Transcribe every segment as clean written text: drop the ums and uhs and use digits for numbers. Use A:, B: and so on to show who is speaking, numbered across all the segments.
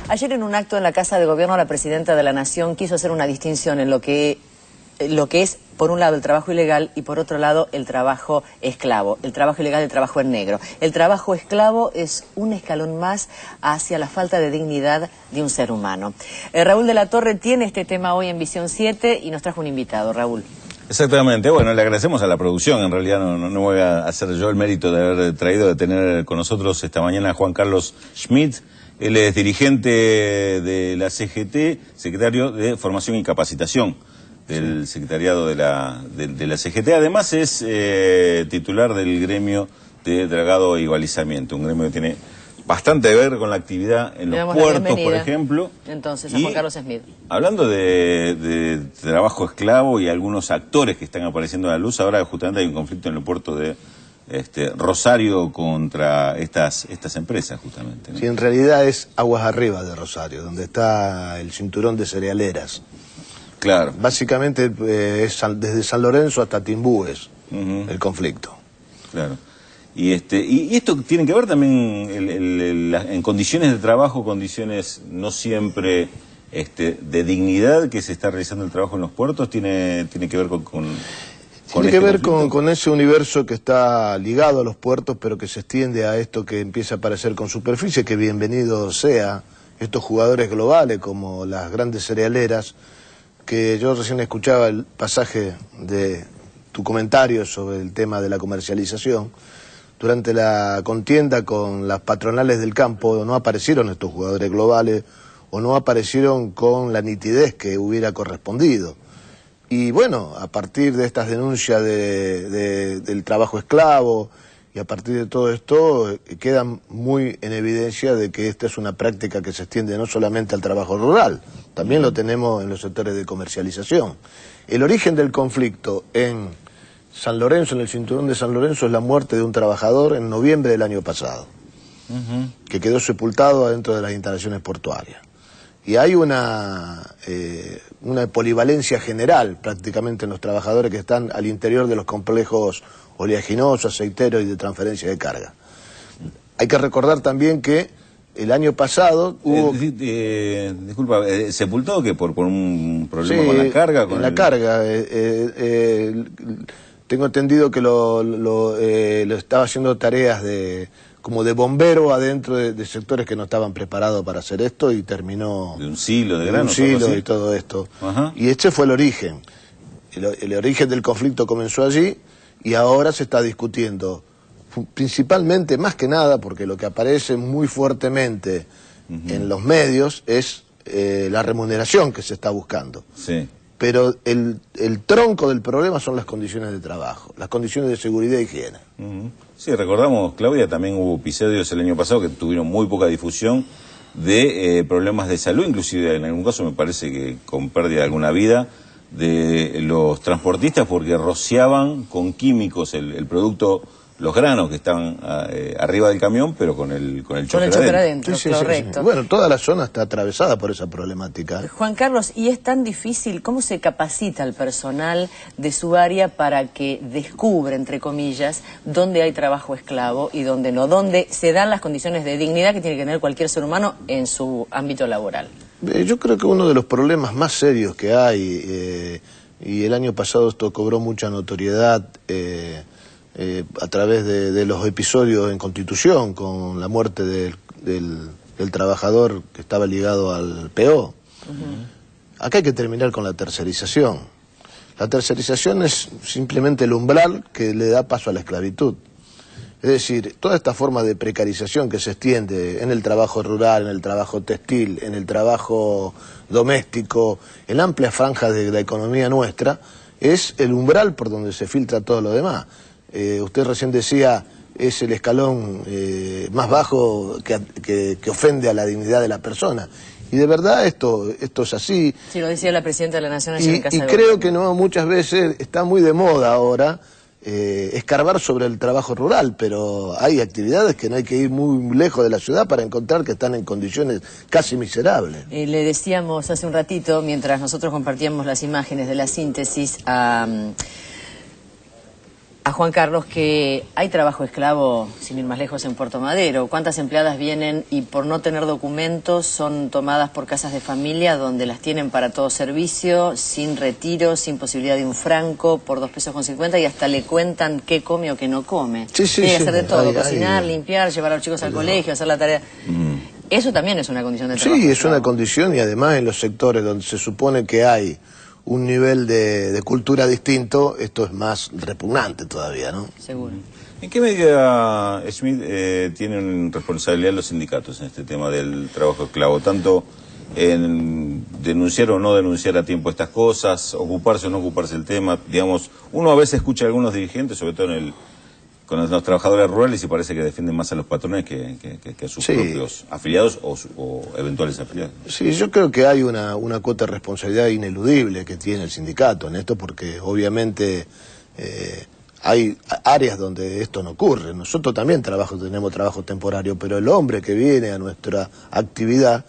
A: Ayer en un acto en la Casa de Gobierno la Presidenta de la Nación quiso hacer una distinción en lo que es, por un lado, el trabajo ilegal y por otro lado, el trabajo esclavo. El trabajo ilegal y el trabajo en negro. El trabajo esclavo es un escalón más hacia la falta de dignidad de un ser humano. Raúl de la Torre tiene este tema hoy en Visión 7 y nos trajo un invitado. Raúl.
B: Exactamente, bueno, le agradecemos a la producción, en realidad no voy a hacer yo el mérito de haber traído, de tener con nosotros esta mañana a Juan Carlos Schmidt. Él es dirigente de la CGT, secretario de Formación y Capacitación del secretariado de la CGT. Además es titular del gremio de dragado y balizamiento, un gremio que tiene bastante que ver con la actividad en los puertos, por ejemplo.
A: Entonces, a Juan Carlos Schmidt.
B: Hablando de trabajo esclavo y algunos actores que están apareciendo a la luz, ahora justamente hay un conflicto en el puerto de Rosario contra estas empresas, justamente, ¿no?
C: Sí, en realidad es aguas arriba de Rosario, donde está el cinturón de cerealeras.
B: Claro.
C: Básicamente es desde San Lorenzo hasta Timbúes, el conflicto.
B: Claro. Y esto tiene que ver también en condiciones de trabajo, condiciones no siempre de dignidad que se está realizando el trabajo en los puertos, tiene que ver
C: tiene que ver con ese universo que está ligado a los puertos, pero que se extiende a esto que empieza a aparecer con superficie, que bienvenido sea estos jugadores globales como las grandes cerealeras, que yo recién escuchaba el pasaje de tu comentario sobre el tema de la comercialización. Durante la contienda con las patronales del campo no aparecieron estos jugadores globales o no aparecieron con la nitidez que hubiera correspondido. Y bueno, a partir de estas denuncias del trabajo esclavo y a partir de todo esto queda muy en evidencia de que esta es una práctica que se extiende no solamente al trabajo rural, también lo tenemos en los sectores de comercialización. El origen del conflicto en San Lorenzo, en el cinturón de San Lorenzo, es la muerte de un trabajador en noviembre del año pasado, que quedó sepultado adentro de las instalaciones portuarias. Y hay una polivalencia general prácticamente en los trabajadores que están al interior de los complejos oleaginosos, aceiteros y de transferencia de carga. Hay que recordar también que el año pasado hubo...
B: disculpa, ¿sepultado que por un problema con la carga?
C: Con la carga. Tengo entendido que lo estaba haciendo tareas como de bombero adentro de sectores que no estaban preparados para hacer esto y terminó...
B: De un silo de granos.
C: De un silo y todo esto. Y este fue el origen. El origen del conflicto comenzó allí y ahora se está discutiendo, principalmente, más que nada, porque lo que aparece muy fuertemente en los medios es la remuneración que se está buscando.
B: Sí.
C: Pero el tronco del problema son las condiciones de trabajo, las condiciones de seguridad y higiene.
B: Sí, recordamos, Claudia, también hubo episodios el año pasado que tuvieron muy poca difusión de problemas de salud, inclusive en algún caso me parece que con pérdida de alguna vida de los transportistas porque rociaban con químicos el producto, los granos que estaban arriba del camión, pero con el chofer
A: adentro.
C: Sí,
A: correcto.
C: Sí. Bueno, toda la zona está atravesada por esa problemática.
A: Juan Carlos, ¿y es tan difícil? ¿Cómo se capacita al personal de su área para que descubra, entre comillas, dónde hay trabajo esclavo y dónde no? ¿Dónde se dan las condiciones de dignidad que tiene que tener cualquier ser humano en su ámbito laboral?
C: Yo creo que uno de los problemas más serios que hay, y el año pasado esto cobró mucha notoriedad, a través de los episodios en Constitución, con la muerte del trabajador que estaba ligado al PO. Acá hay que terminar con la tercerización. La tercerización es simplemente el umbral que le da paso a la esclavitud. Es decir, toda esta forma de precarización que se extiende en el trabajo rural, en el trabajo textil, en el trabajo doméstico, en amplias franjas de la economía nuestra, es el umbral por donde se filtra todo lo demás. Usted recién decía, es el escalón más bajo que ofende a la dignidad de la persona. Y de verdad esto es así.
A: Sí, lo decía la Presidenta de la Nación ayer en Casa de
C: Gobierno. Creo que no, muchas veces está muy de moda ahora escarbar sobre el trabajo rural, pero hay actividades que no hay que ir muy lejos de la ciudad para encontrar que están en condiciones casi miserables.
A: Le decíamos hace un ratito, mientras nosotros compartíamos las imágenes de la síntesis, a Juan Carlos que hay trabajo esclavo, sin ir más lejos, en Puerto Madero. ¿Cuántas empleadas vienen y por no tener documentos son tomadas por casas de familia donde las tienen para todo servicio, sin retiro, sin posibilidad de un franco, por 2,50 pesos y hasta le cuentan qué come o qué no come?
C: Sí, sí,
A: tiene que
C: sí,
A: hacer de todo, cocinar, limpiar, llevar a los chicos al colegio, hacer la tarea. Eso también es una condición de trabajo.
C: Sí, es una condición, y además en los sectores donde se supone que hay un nivel de cultura distinto, esto es más repugnante todavía, ¿no?
A: Seguro.
B: ¿En qué medida, Schmidt, tienen responsabilidad los sindicatos en este tema del trabajo esclavo? Tanto en denunciar o no denunciar a tiempo estas cosas, ocuparse o no ocuparse del tema. Digamos, uno a veces escucha a algunos dirigentes, sobre todo con los trabajadores rurales, y parece que defienden más a los patrones que a sus propios afiliados o eventuales afiliados.
C: Sí, yo creo que hay una cuota de responsabilidad ineludible que tiene el sindicato en esto, porque obviamente hay áreas donde esto no ocurre. Nosotros también tenemos trabajo temporario, pero el hombre que viene a nuestra actividad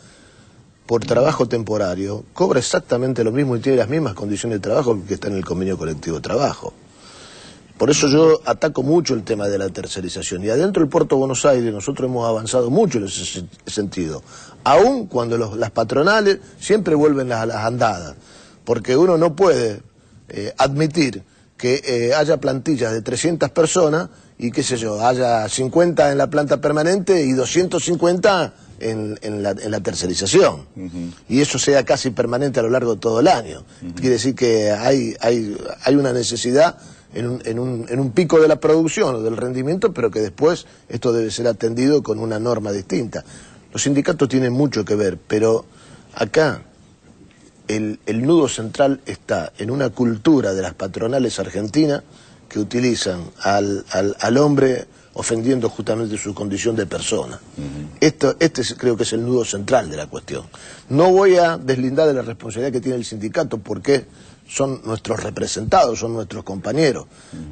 C: por trabajo temporario cobra exactamente lo mismo y tiene las mismas condiciones de trabajo que está en el convenio colectivo de trabajo. Por eso yo ataco mucho el tema de la tercerización. Y adentro del Puerto de Buenos Aires nosotros hemos avanzado mucho en ese sentido. Aún cuando las patronales siempre vuelven a las andadas. Porque uno no puede admitir que haya plantillas de 300 personas y qué sé yo, haya 50 en la planta permanente y 250 en la tercerización. Y eso sea casi permanente a lo largo de todo el año. Quiere decir que hay una necesidad en un pico de la producción o del rendimiento, pero que después esto debe ser atendido con una norma distinta. Los sindicatos tienen mucho que ver, pero acá el nudo central está en una cultura de las patronales argentinas que utilizan al hombre ofendiendo justamente su condición de persona. Creo que es el nudo central de la cuestión. No voy a deslindar de la responsabilidad que tiene el sindicato porque son nuestros representados, son nuestros compañeros,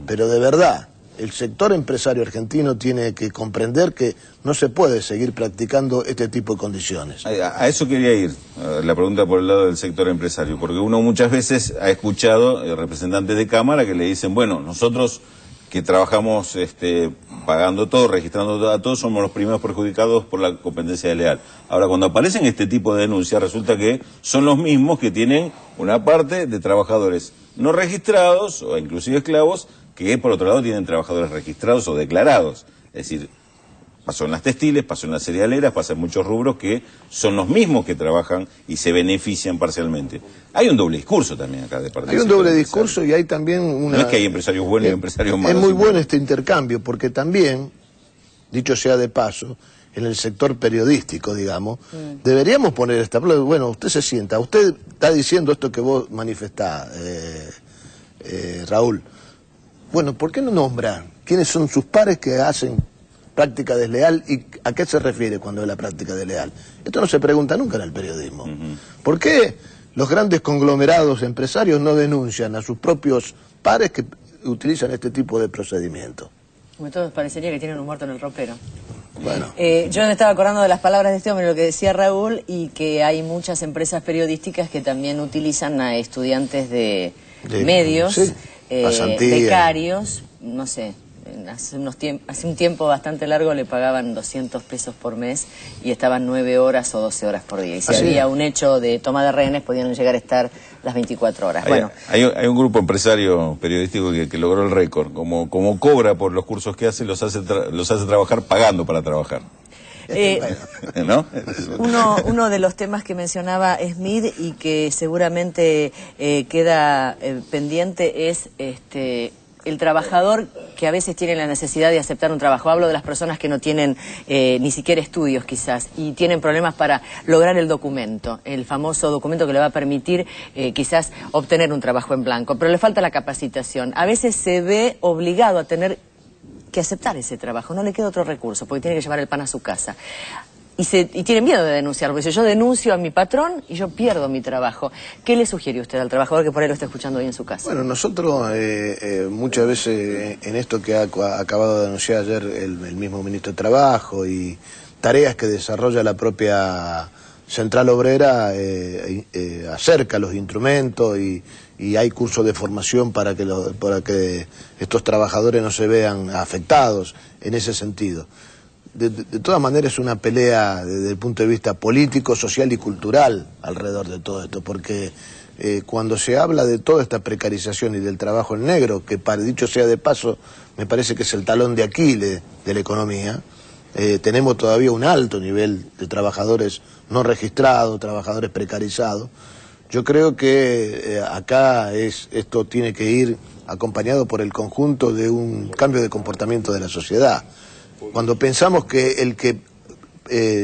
C: pero de verdad el sector empresario argentino tiene que comprender que no se puede seguir practicando este tipo de condiciones.
B: A eso quería ir, la pregunta por el lado del sector empresario, porque uno muchas veces ha escuchado representantes de Cámara que le dicen, bueno, nosotros que trabajamos pagando todo, registrando a todos, somos los primeros perjudicados por la competencia desleal. Ahora, cuando aparecen este tipo de denuncias, resulta que son los mismos que tienen una parte de trabajadores no registrados, o inclusive esclavos, que por otro lado tienen trabajadores registrados o declarados. Es decir, pasó en las textiles, pasó en las cerealeras, pasa en muchos rubros que son los mismos que trabajan y se benefician parcialmente. Hay un doble discurso también acá de parte.
C: Hay un doble discurso y hay también una...
B: No es que hay empresarios buenos y empresarios malos.
C: Es muy bueno este intercambio porque también, dicho sea de paso, en el sector periodístico, digamos, deberíamos poner esta... Bueno, usted se sienta, usted está diciendo esto que vos manifestás, Raúl. Bueno, ¿por qué no nombra quiénes son sus pares que hacen práctica desleal y a qué se refiere cuando es la práctica desleal? Esto no se pregunta nunca en el periodismo. ¿Por qué los grandes conglomerados empresarios no denuncian a sus propios pares que utilizan este tipo de procedimientos?
A: Como todos parecería que tienen un muerto en el ropero.
C: Bueno.
A: Yo me estaba acordando de las palabras de este hombre, lo que decía Raúl, y que hay muchas empresas periodísticas que también utilizan a estudiantes de medios,
C: sí,
A: becarios, no sé. Hace un tiempo bastante largo le pagaban 200 pesos por mes y estaban 9 horas o 12 horas por día. Y si había un hecho de toma de rehenes, podían llegar a estar las 24 horas.
B: Hay un grupo empresario periodístico que logró el récord. Como cobra por los cursos que hace, los hace trabajar pagando para trabajar. ¿No?
A: Uno de los temas que mencionaba Schmidt y que seguramente queda pendiente es el trabajador que a veces tiene la necesidad de aceptar un trabajo. Hablo de las personas que no tienen ni siquiera estudios quizás y tienen problemas para lograr el documento, el famoso documento que le va a permitir quizás obtener un trabajo en blanco, pero le falta la capacitación. A veces se ve obligado a tener que aceptar ese trabajo, no le queda otro recurso porque tiene que llevar el pan a su casa. Y tiene miedo de denunciarlo, porque si yo denuncio a mi patrón y yo pierdo mi trabajo. ¿Qué le sugiere usted al trabajador que por ahí lo está escuchando hoy en su casa?
C: Bueno, nosotros muchas veces en esto que ha acabado de anunciar ayer el mismo ministro de Trabajo y tareas que desarrolla la propia Central Obrera, acerca los instrumentos y y hay cursos de formación para que estos trabajadores no se vean afectados en ese sentido. De todas maneras es una pelea desde el punto de vista político, social y cultural alrededor de todo esto, porque cuando se habla de toda esta precarización y del trabajo en negro, que dicho sea de paso, me parece que es el talón de Aquiles de la economía, tenemos todavía un alto nivel de trabajadores no registrados, trabajadores precarizados. Yo creo que acá esto tiene que ir acompañado por el conjunto de un cambio de comportamiento de la sociedad. Cuando pensamos que el que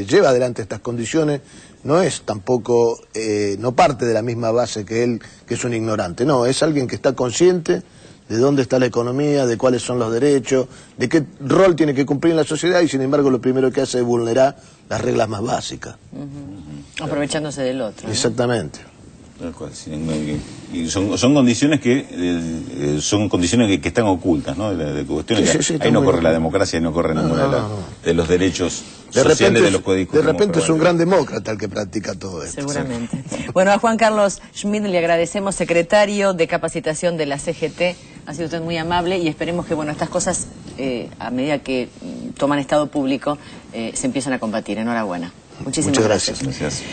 C: lleva adelante estas condiciones no es tampoco, no parte de la misma base que él, que es un ignorante, no, es alguien que está consciente de dónde está la economía, de cuáles son los derechos, de qué rol tiene que cumplir en la sociedad y sin embargo lo primero que hace es vulnerar las reglas más básicas.
A: Aprovechándose del otro, ¿no?
C: Exactamente.
B: Y son condiciones que están ocultas, ¿no? De cuestiones
C: sí,
B: ahí no corre la democracia y no corre ninguna de los derechos sociales de los que discutimos.
C: De repente es un gran demócrata el que practica todo esto.
A: Seguramente. Bueno, a Juan Carlos Schmidt le agradecemos, secretario de Capacitación de la CGT. Ha sido usted muy amable y esperemos que estas cosas, a medida que toman estado público, se empiezan a combatir. Enhorabuena. Muchísimas
C: gracias.
B: Gracias.